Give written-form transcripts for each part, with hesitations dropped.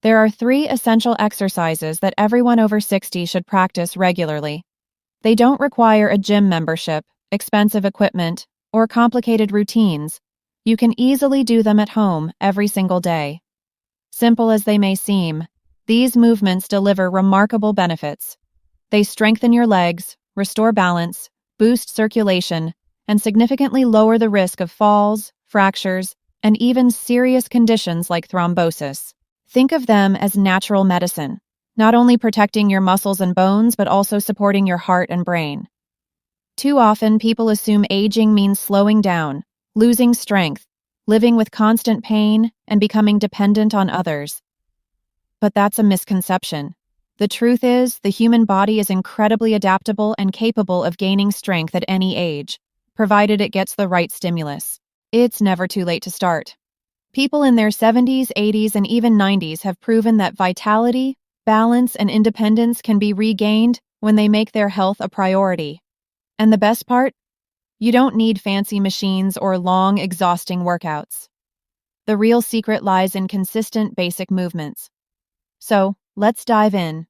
There are 3 essential exercises that everyone over 60 should practice regularly. They don't require a gym membership, expensive equipment, or complicated routines. You can easily do them at home every single day. Simple as they may seem, these movements deliver remarkable benefits. They strengthen your legs, restore balance, boost circulation, and significantly lower the risk of falls, fractures, and even serious conditions like thrombosis. Think of them as natural medicine, not only protecting your muscles and bones, but also supporting your heart and brain. Too often, people assume aging means slowing down, losing strength, living with constant pain, and becoming dependent on others. But that's a misconception. The truth is, the human body is incredibly adaptable and capable of gaining strength at any age, provided it gets the right stimulus. It's never too late to start. People in their 70s, 80s, and even 90s have proven that vitality, balance, and independence can be regained when they make their health a priority. And the best part? You don't need fancy machines or long, exhausting workouts. The real secret lies in consistent, basic movements. So, let's dive in.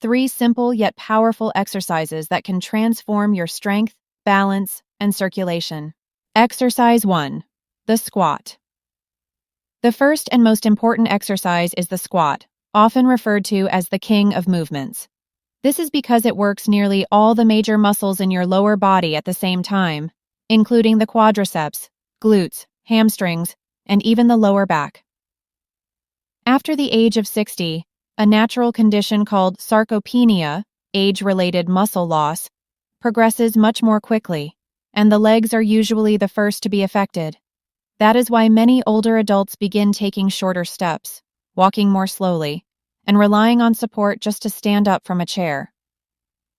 3 simple yet powerful exercises that can transform your strength, balance, and circulation. Exercise 1. The squat. The first and most important exercise is the squat, often referred to as the king of movements. This is because it works nearly all the major muscles in your lower body at the same time, including the quadriceps, glutes, hamstrings, and even the lower back. After the age of 60, a natural condition called sarcopenia, age-related muscle loss, progresses much more quickly, and the legs are usually the first to be affected. That is why many older adults begin taking shorter steps, walking more slowly, and relying on support just to stand up from a chair.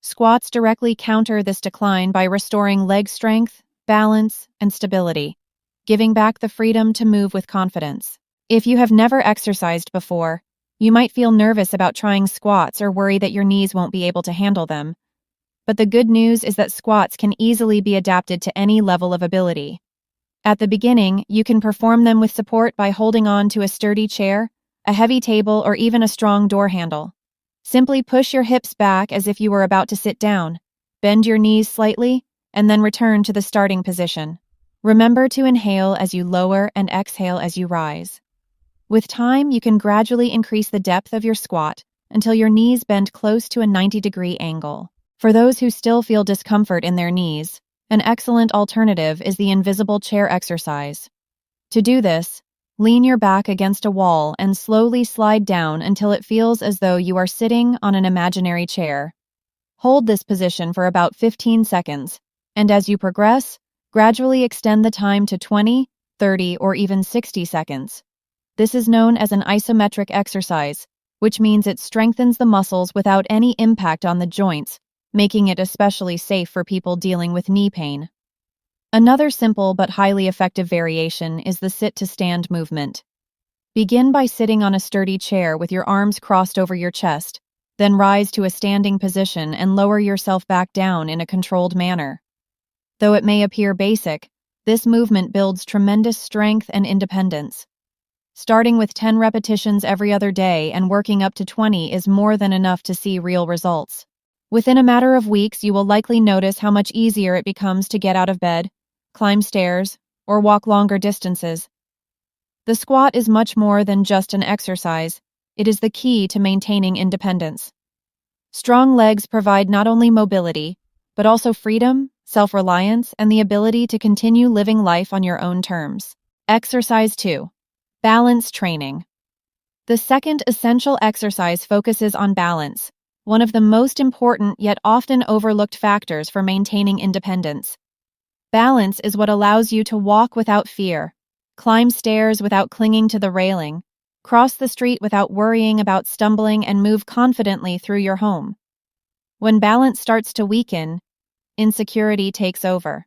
Squats directly counter this decline by restoring leg strength, balance, and stability, giving back the freedom to move with confidence. If you have never exercised before, you might feel nervous about trying squats or worry that your knees won't be able to handle them. But the good news is that squats can easily be adapted to any level of ability. At the beginning, you can perform them with support by holding on to a sturdy chair, a heavy table, or even a strong door handle. Simply push your hips back as if you were about to sit down, bend your knees slightly, and then return to the starting position. Remember to inhale as you lower and exhale as you rise. With time, you can gradually increase the depth of your squat until your knees bend close to a 90-degree angle. For those who still feel discomfort in their knees, an excellent alternative is the invisible chair exercise. To do this, lean your back against a wall and slowly slide down until it feels as though you are sitting on an imaginary chair. Hold this position for about 15 seconds, and as you progress, gradually extend the time to 20, 30, or even 60 seconds. This is known as an isometric exercise, which means it strengthens the muscles without any impact on the joints, making it especially safe for people dealing with knee pain. Another simple but highly effective variation is the sit-to-stand movement. Begin by sitting on a sturdy chair with your arms crossed over your chest, then rise to a standing position and lower yourself back down in a controlled manner. Though it may appear basic, this movement builds tremendous strength and independence. Starting with 10 repetitions every other day and working up to 20 is more than enough to see real results. Within a matter of weeks, you will likely notice how much easier it becomes to get out of bed, climb stairs, or walk longer distances. The squat is much more than just an exercise. It is the key to maintaining independence. Strong legs provide not only mobility, but also freedom, self-reliance, and the ability to continue living life on your own terms. Exercise 2. Balance training. The second essential exercise focuses on balance, one of the most important yet often overlooked factors for maintaining independence. Balance is what allows you to walk without fear, climb stairs without clinging to the railing, cross the street without worrying about stumbling, and move confidently through your home. When balance starts to weaken, insecurity takes over.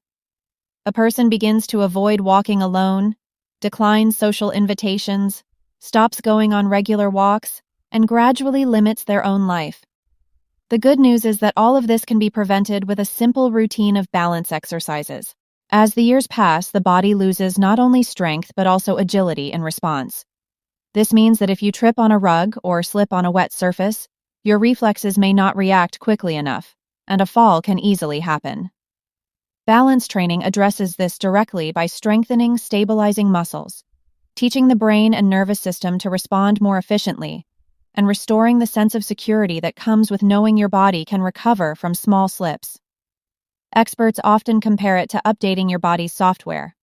A person begins to avoid walking alone, declines social invitations, stops going on regular walks, and gradually limits their own life. The good news is that all of this can be prevented with a simple routine of balance exercises. As the years pass, the body loses not only strength but also agility in response. This means that if you trip on a rug or slip on a wet surface, your reflexes may not react quickly enough, and a fall can easily happen. Balance training addresses this directly by strengthening stabilizing muscles, teaching the brain and nervous system to respond more efficiently, and restoring the sense of security that comes with knowing your body can recover from small slips. Experts often compare it to updating your body's software.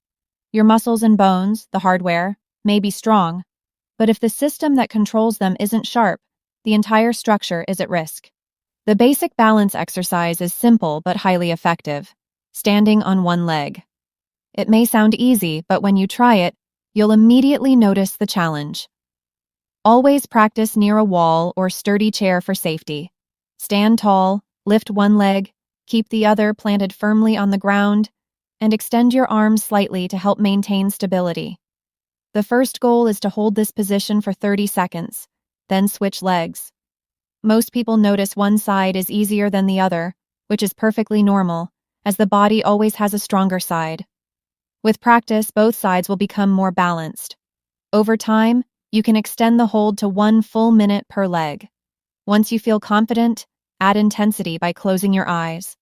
Your muscles and bones, the hardware, may be strong, but if the system that controls them isn't sharp, the entire structure is at risk. The basic balance exercise is simple but highly effective: standing on one leg. It may sound easy, but when you try it, you'll immediately notice the challenge. Always practice near a wall or sturdy chair for safety. Stand tall, lift one leg, keep the other planted firmly on the ground, and extend your arms slightly to help maintain stability. The first goal is to hold this position for 30 seconds, then switch legs. Most people notice one side is easier than the other, which is perfectly normal, as the body always has a stronger side. With practice, both sides will become more balanced. Over time, you can extend the hold to 1 full minute per leg. Once you feel confident, add intensity by closing your eyes.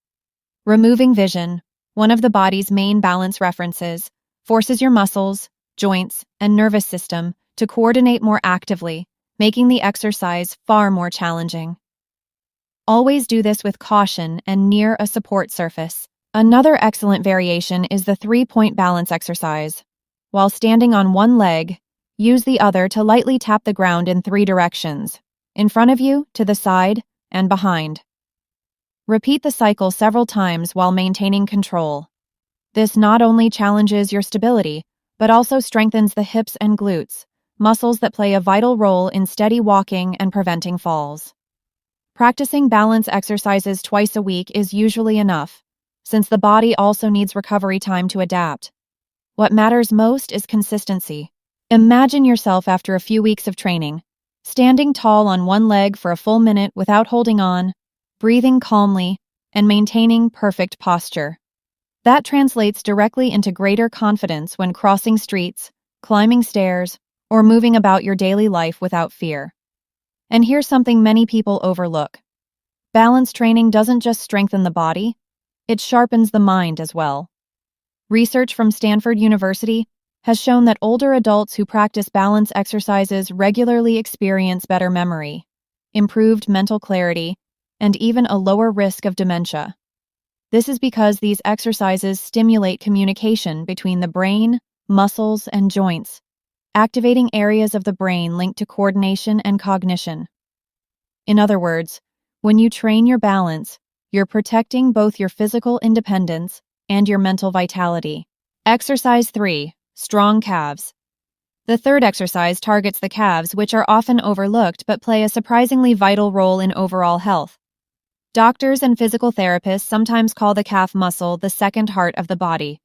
Removing vision, one of the body's main balance references, forces your muscles, joints, and nervous system to coordinate more actively, making the exercise far more challenging. Always do this with caution and near a support surface. Another excellent variation is the 3-point balance exercise. While standing on one leg, use the other to lightly tap the ground in 3 directions: in front of you, to the side, and behind. Repeat the cycle several times while maintaining control. This not only challenges your stability, but also strengthens the hips and glutes, muscles that play a vital role in steady walking and preventing falls. Practicing balance exercises twice a week is usually enough, since the body also needs recovery time to adapt. What matters most is consistency. Imagine yourself after a few weeks of training, standing tall on one leg for a full minute without holding on, breathing calmly, and maintaining perfect posture. That translates directly into greater confidence when crossing streets, climbing stairs, or moving about your daily life without fear. And here's something many people overlook. Balance training doesn't just strengthen the body, it sharpens the mind as well. Research from Stanford University has shown that older adults who practice balance exercises regularly experience better memory, improved mental clarity, and even a lower risk of dementia. This is because these exercises stimulate communication between the brain, muscles, and joints, activating areas of the brain linked to coordination and cognition. In other words, when you train your balance, you're protecting both your physical independence and your mental vitality. Exercise 3. Strong calves. The third exercise targets the calves, which are often overlooked but play a surprisingly vital role in overall health. Doctors and physical therapists sometimes call the calf muscle the second heart of the body.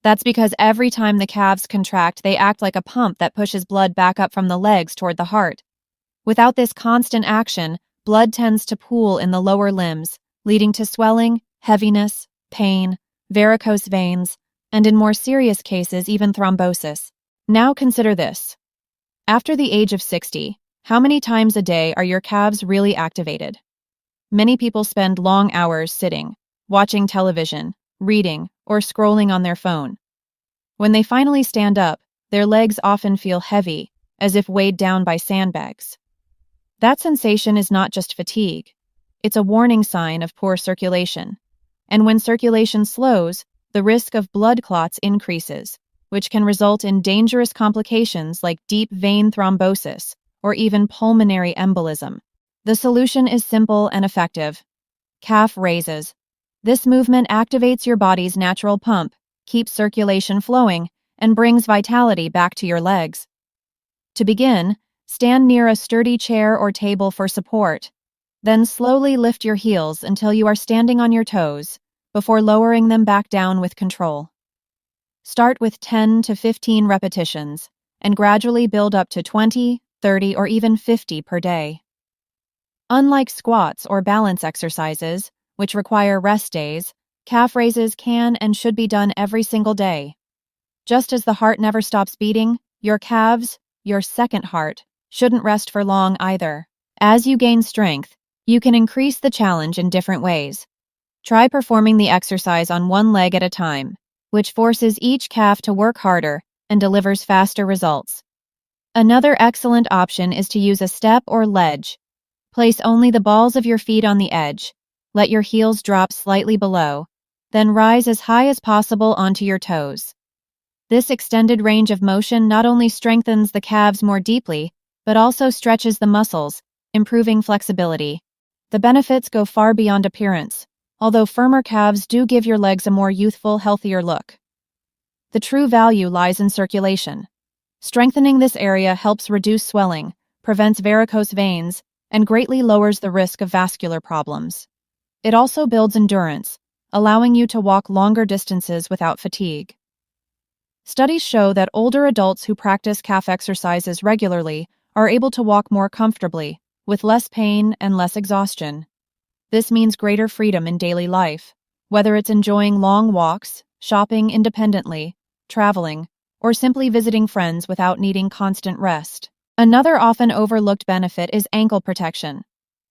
That's because every time the calves contract, they act like a pump that pushes blood back up from the legs toward the heart. Without this constant action, blood tends to pool in the lower limbs, leading to swelling, heaviness, pain, varicose veins, and in more serious cases, even thrombosis. Now consider this. After the age of 60, how many times a day are your calves really activated? Many people spend long hours sitting, watching television, reading, or scrolling on their phone. When they finally stand up, their legs often feel heavy, as if weighed down by sandbags. That sensation is not just fatigue. It's a warning sign of poor circulation. And when circulation slows, the risk of blood clots increases, which can result in dangerous complications like deep vein thrombosis or even pulmonary embolism. The solution is simple and effective. Calf raises. This movement activates your body's natural pump, keeps circulation flowing, and brings vitality back to your legs. To begin, stand near a sturdy chair or table for support. Then slowly lift your heels until you are standing on your toes, before lowering them back down with control. Start with 10 to 15 repetitions, and gradually build up to 20, 30, or even 50 per day. Unlike squats or balance exercises, which require rest days, calf raises can and should be done every single day. Just as the heart never stops beating, your calves, your second heart, shouldn't rest for long either. As you gain strength, you can increase the challenge in different ways. Try performing the exercise on one leg at a time, which forces each calf to work harder and delivers faster results. Another excellent option is to use a step or ledge. Place only the balls of your feet on the edge. Let your heels drop slightly below, then rise as high as possible onto your toes. This extended range of motion not only strengthens the calves more deeply, but also stretches the muscles, improving flexibility. The benefits go far beyond appearance, although firmer calves do give your legs a more youthful, healthier look. The true value lies in circulation. Strengthening this area helps reduce swelling, prevents varicose veins, and greatly lowers the risk of vascular problems. It also builds endurance, allowing you to walk longer distances without fatigue. Studies show that older adults who practice calf exercises regularly are able to walk more comfortably, with less pain and less exhaustion. This means greater freedom in daily life, whether it's enjoying long walks, shopping independently, traveling, or simply visiting friends without needing constant rest. Another often overlooked benefit is ankle protection.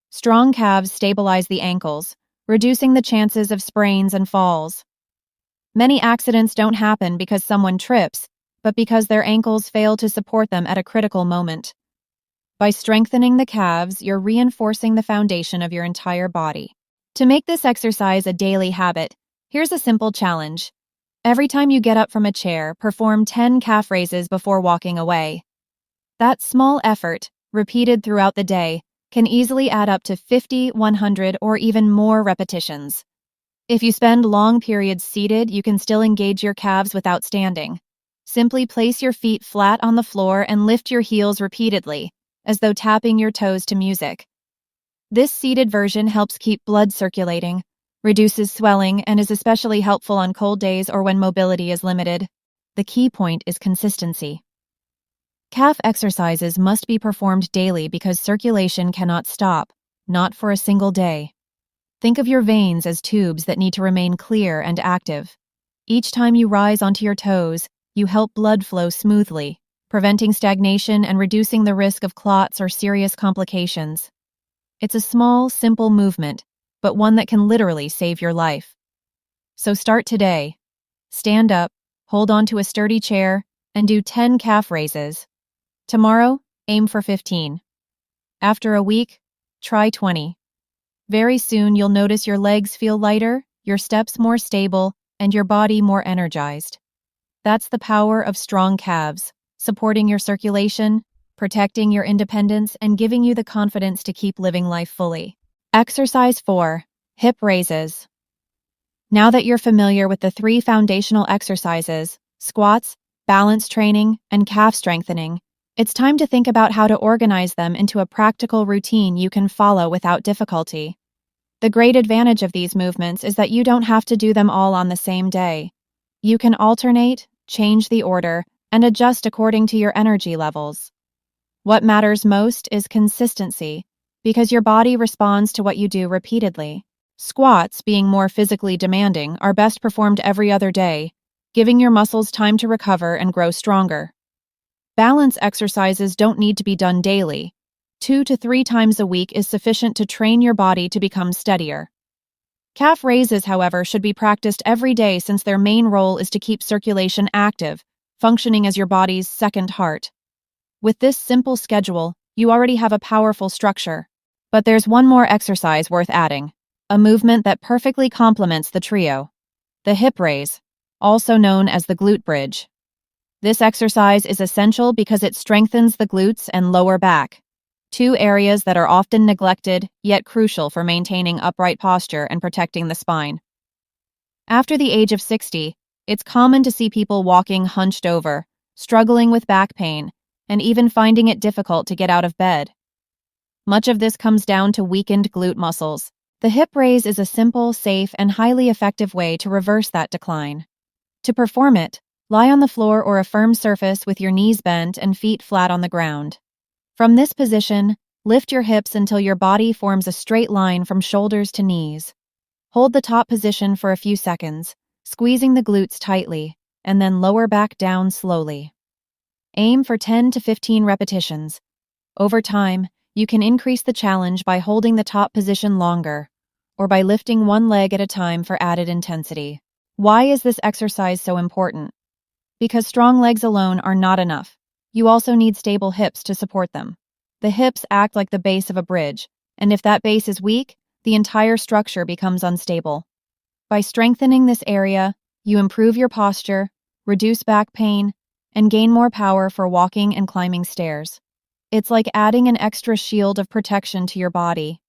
Strong calves stabilize the ankles, reducing the chances of sprains and falls. Many accidents don't happen because someone trips, but because their ankles fail to support them at a critical moment. By strengthening the calves, you're reinforcing the foundation of your entire body. To make this exercise a daily habit, here's a simple challenge. Every time you get up from a chair, perform 10 calf raises before walking away. That small effort, repeated throughout the day, can easily add up to 50, 100, or even more repetitions. If you spend long periods seated, you can still engage your calves without standing. Simply place your feet flat on the floor and lift your heels repeatedly, as though tapping your toes to music. This seated version helps keep blood circulating, reduces swelling, and is especially helpful on cold days or when mobility is limited. The key point is consistency. Calf exercises must be performed daily because circulation cannot stop, not for a single day. Think of your veins as tubes that need to remain clear and active. Each time you rise onto your toes, you help blood flow smoothly, preventing stagnation and reducing the risk of clots or serious complications. It's a small, simple movement, but one that can literally save your life. So start today. Stand up, hold on to a sturdy chair, and do 10 calf raises. Tomorrow, aim for 15. After a week, try 20. Very soon you'll notice your legs feel lighter, your steps more stable, and your body more energized. That's the power of strong calves, supporting your circulation, protecting your independence, and giving you the confidence to keep living life fully. Exercise 4. Hip raises. Now that you're familiar with the 3 foundational exercises, squats, balance training, and calf strengthening, it's time to think about how to organize them into a practical routine you can follow without difficulty. The great advantage of these movements is that you don't have to do them all on the same day. You can alternate, change the order, and adjust according to your energy levels. What matters most is consistency, because your body responds to what you do repeatedly. Squats, being more physically demanding, are best performed every other day, giving your muscles time to recover and grow stronger. Balance exercises don't need to be done daily. 2 to 3 times a week is sufficient to train your body to become steadier. Calf raises, however, should be practiced every day since their main role is to keep circulation active, functioning as your body's second heart. With this simple schedule, you already have a powerful structure. But there's one more exercise worth adding, a movement that perfectly complements the trio: the hip raise, also known as the glute bridge. This exercise is essential because it strengthens the glutes and lower back, 2 areas that are often neglected yet crucial for maintaining upright posture and protecting the spine. After the age of 60, it's common to see people walking hunched over, struggling with back pain, and even finding it difficult to get out of bed. Much of this comes down to weakened glute muscles. The hip raise is a simple, safe, and highly effective way to reverse that decline. To perform it, lie on the floor or a firm surface with your knees bent and feet flat on the ground. From this position, lift your hips until your body forms a straight line from shoulders to knees. Hold the top position for a few seconds, squeezing the glutes tightly, and then lower back down slowly. Aim for 10 to 15 repetitions. Over time, you can increase the challenge by holding the top position longer, or by lifting one leg at a time for added intensity. Why is this exercise so important? Because strong legs alone are not enough. You also need stable hips to support them. The hips act like the base of a bridge, and if that base is weak, the entire structure becomes unstable. By strengthening this area, you improve your posture, reduce back pain, and gain more power for walking and climbing stairs. It's like adding an extra shield of protection to your body.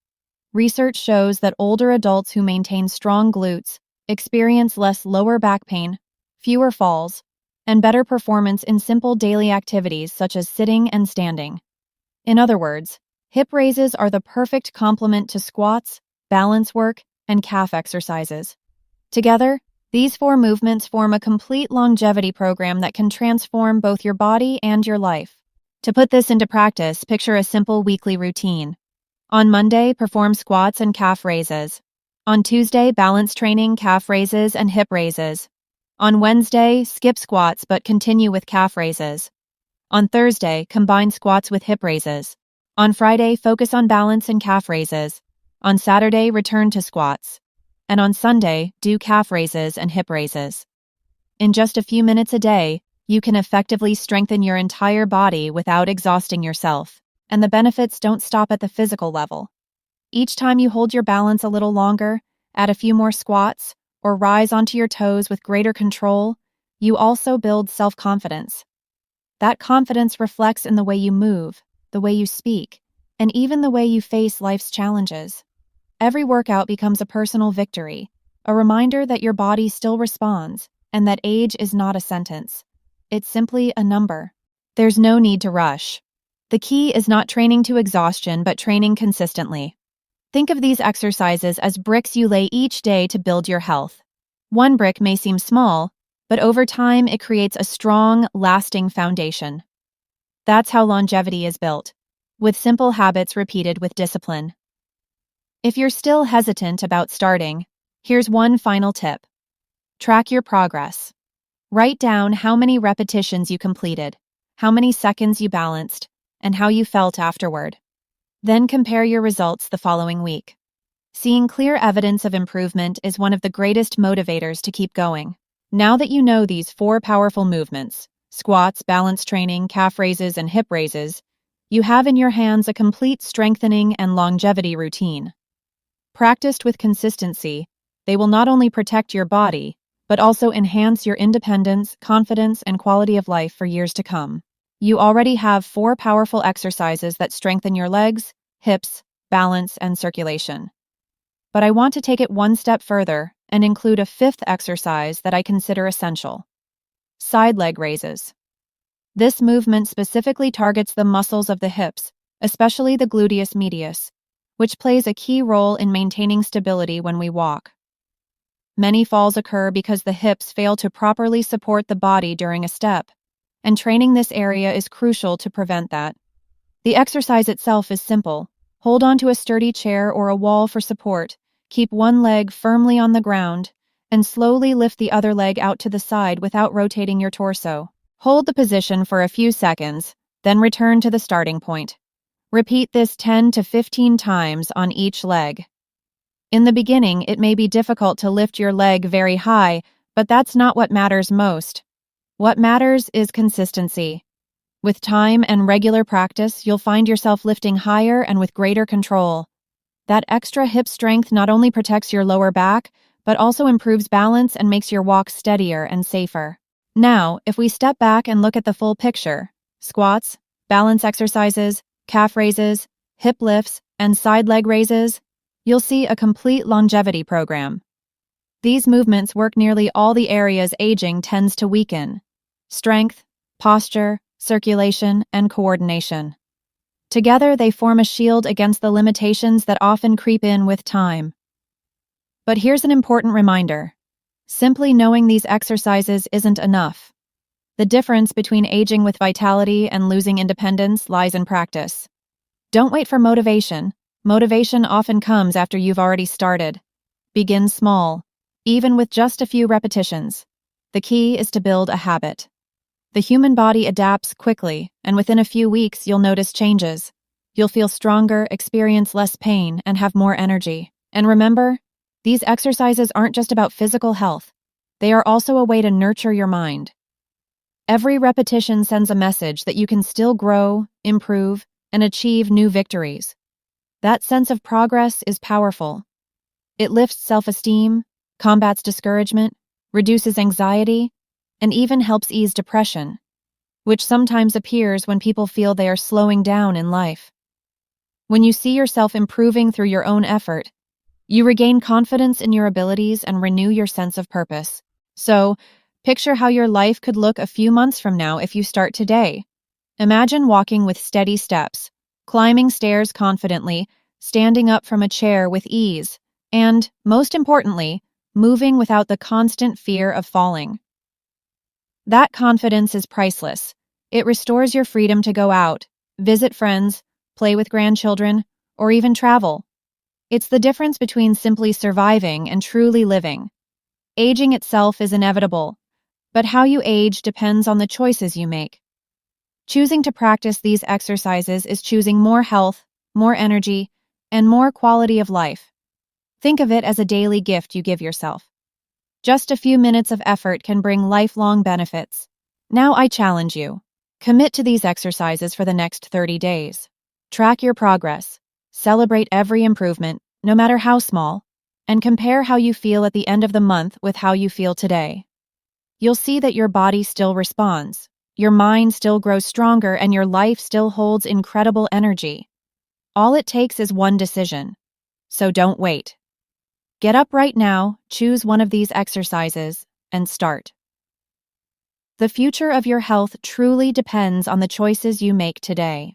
Research shows that older adults who maintain strong glutes experience less lower back pain, fewer falls, and better performance in simple daily activities such as sitting and standing. In other words, hip raises are the perfect complement to squats, balance work, and calf exercises. Together, these four movements form a complete longevity program that can transform both your body and your life. To put this into practice, picture a simple weekly routine. On Monday, perform squats and calf raises. On Tuesday, balance training, calf raises, and hip raises. On Wednesday, skip squats but continue with calf raises. On Thursday, combine squats with hip raises. On Friday, focus on balance and calf raises. On Saturday, return to squats. And on Sunday, do calf raises and hip raises. In just a few minutes a day, you can effectively strengthen your entire body without exhausting yourself, and the benefits don't stop at the physical level. Each time you hold your balance a little longer, add a few more squats, or rise onto your toes with greater control, you also build self-confidence. That confidence reflects in the way you move, the way you speak, and even the way you face life's challenges. Every workout becomes a personal victory, a reminder that your body still responds, and that age is not a sentence. It's simply a number. There's no need to rush. The key is not training to exhaustion, but training consistently. Think of these exercises as bricks you lay each day to build your health. One brick may seem small, but over time it creates a strong, lasting foundation. That's how longevity is built, with simple habits repeated with discipline. If you're still hesitant about starting, here's one final tip. Track your progress. Write down how many repetitions you completed, how many seconds you balanced, and how you felt afterward. Then compare your results the following week. Seeing clear evidence of improvement is one of the greatest motivators to keep going. Now that you know these four powerful movements, squats, balance training, calf raises, and hip raises, you have in your hands a complete strengthening and longevity routine. Practiced with consistency, they will not only protect your body, but also enhance your independence, confidence, and quality of life for years to come. You already have four powerful exercises that strengthen your legs, hips, balance, and circulation. But I want to take it one step further and include a fifth exercise that I consider essential: side leg raises. This movement specifically targets the muscles of the hips, especially the gluteus medius, which plays a key role in maintaining stability when we walk. Many falls occur because the hips fail to properly support the body during a step, and training this area is crucial to prevent that. The exercise itself is simple. Hold onto a sturdy chair or a wall for support, keep one leg firmly on the ground, and slowly lift the other leg out to the side without rotating your torso. Hold the position for a few seconds, then return to the starting point. Repeat this 10 to 15 times on each leg. In the beginning, it may be difficult to lift your leg very high, but that's not what matters most. What matters is consistency. With time and regular practice, you'll find yourself lifting higher and with greater control. That extra hip strength not only protects your lower back, but also improves balance and makes your walk steadier and safer. Now, if we step back and look at the full picture, squats, balance exercises, calf raises, hip lifts, and side leg raises, you'll see a complete longevity program. These movements work nearly all the areas aging tends to weaken: strength, posture, circulation, and coordination. Together, they form a shield against the limitations that often creep in with time. But here's an important reminder. Simply knowing these exercises isn't enough. The difference between aging with vitality and losing independence lies in practice. Don't wait for motivation. Motivation often comes after you've already started. Begin small, even with just a few repetitions. The key is to build a habit. The human body adapts quickly, and within a few weeks you'll notice changes. You'll feel stronger, experience less pain, and have more energy. And remember, these exercises aren't just about physical health. They are also a way to nurture your mind. Every repetition sends a message that you can still grow, improve, and achieve new victories. That sense of progress is powerful. It lifts self-esteem, combats discouragement, reduces anxiety, and even helps ease depression, which sometimes appears when people feel they are slowing down in life. When you see yourself improving through your own effort, you regain confidence in your abilities and renew your sense of purpose. So, picture how your life could look a few months from now if you start today. Imagine walking with steady steps, climbing stairs confidently, standing up from a chair with ease, and, most importantly, moving without the constant fear of falling. That confidence is priceless. It restores your freedom to go out, visit friends, play with grandchildren, or even travel. It's the difference between simply surviving and truly living. Aging itself is inevitable, but how you age depends on the choices you make. Choosing to practice these exercises is choosing more health, more energy, and more quality of life. Think of it as a daily gift you give yourself. Just a few minutes of effort can bring lifelong benefits. Now I challenge you. Commit to these exercises for the next 30 days. Track your progress. Celebrate every improvement, no matter how small, and compare how you feel at the end of the month with how you feel today. You'll see that your body still responds, your mind still grows stronger, and your life still holds incredible energy. All it takes is one decision. So don't wait. Get up right now, choose one of these exercises, and start. The future of your health truly depends on the choices you make today.